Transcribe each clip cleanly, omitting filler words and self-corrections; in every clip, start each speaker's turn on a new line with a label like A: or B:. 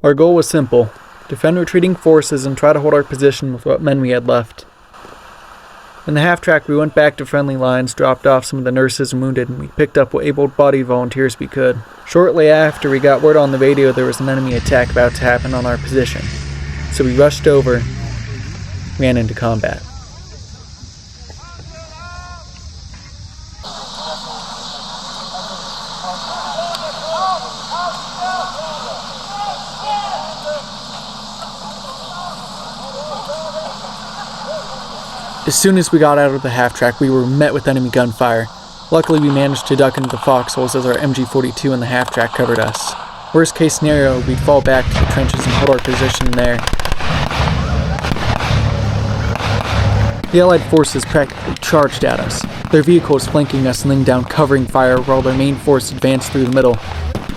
A: Our goal was simple: defend retreating forces and try to hold our position with what men we had left. In the half-track, we went back to friendly lines, dropped off some of the nurses and wounded, and we picked up what able-bodied volunteers we could. Shortly after, we got word on the radio there was an enemy attack about to happen on our position, so we rushed over, ran into combat. As soon as we got out of the half-track, we were met with enemy gunfire. Luckily, we managed to duck into the foxholes as our MG42 in the half-track covered us. Worst case scenario, we'd fall back to the trenches and hold our position there. The Allied forces practically charged at us, their vehicles flanking us and laying down covering fire while their main force advanced through the middle.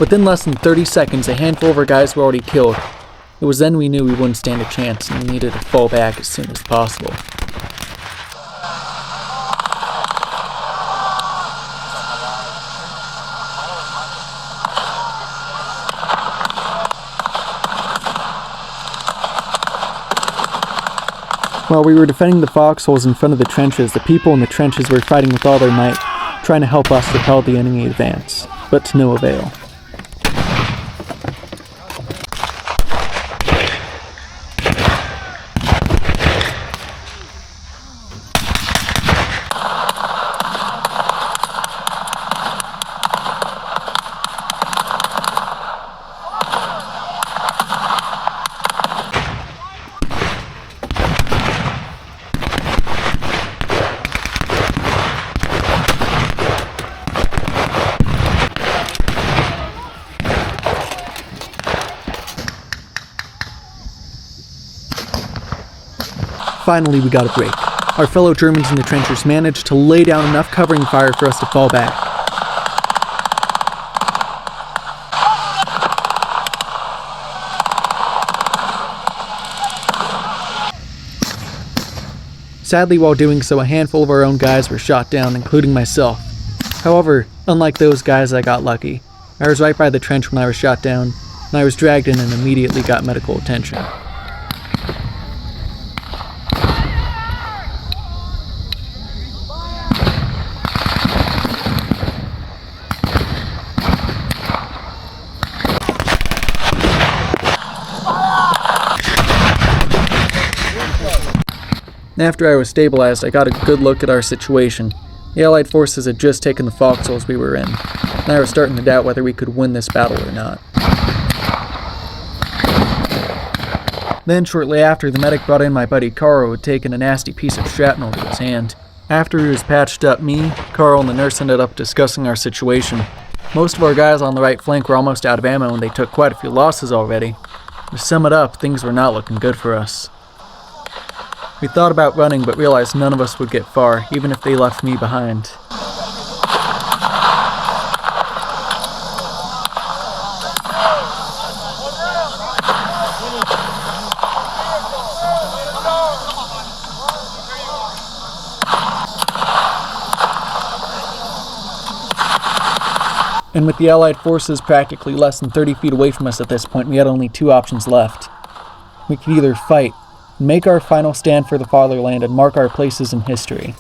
A: Within less than 30 seconds, a handful of our guys were already killed. It was then we knew we wouldn't stand a chance and we needed to fall back as soon as possible. While we were defending the foxholes in front of the trenches, the people in the trenches were fighting with all their might, trying to help us repel the enemy advance, but to no avail. Finally, we got a break. Our fellow Germans in the trenches managed to lay down enough covering fire for us to fall back. Sadly, while doing so, a handful of our own guys were shot down, including myself. However, unlike those guys, I got lucky. I was right by the trench when I was shot down, and I was dragged in and immediately got medical attention. After I was stabilized, I got a good look at our situation. The Allied forces had just taken the foxholes we were in, and I was starting to doubt whether we could win this battle or not. Then, shortly after, the medic brought in my buddy Carl, who had taken a nasty piece of shrapnel to his hand. After he was patched up, me, Carl, and the nurse ended up discussing our situation. Most of our guys on the right flank were almost out of ammo, and they took quite a few losses already. To sum it up, things were not looking good for us. We thought about running, but realized none of us would get far, even if they left me behind. And with the Allied forces practically less than 30 feet away from us at this point, we had only two options left. We could either fight, make our final stand for the fatherland and mark our places in history.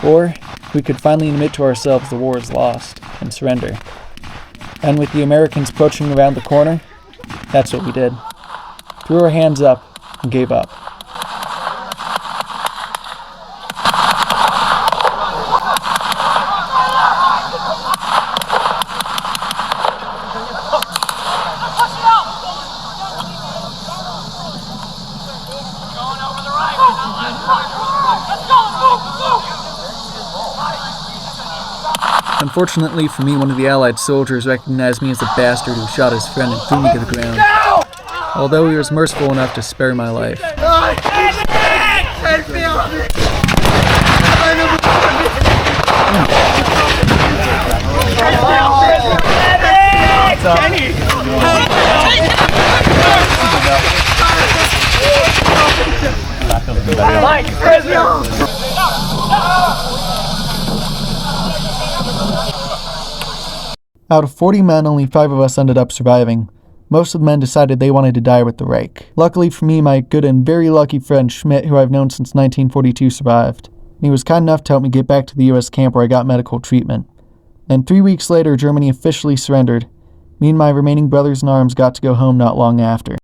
A: Or we could finally admit to ourselves the war is lost and surrender. And with the Americans approaching around the corner, that's what we did. Threw our hands up and gave up. Unfortunately for me, one of the Allied soldiers recognized me as the bastard who shot his friend and threw me to the ground, although he was merciful enough to spare my life. Out of 40 men, only 5 of us ended up surviving. Most of the men decided they wanted to die with the Reich. Luckily for me, my good and very lucky friend Schmidt, who I've known since 1942, survived. And he was kind enough to help me get back to the U.S. camp where I got medical treatment. Then 3 weeks later, Germany officially surrendered. Me and my remaining brothers in arms got to go home not long after.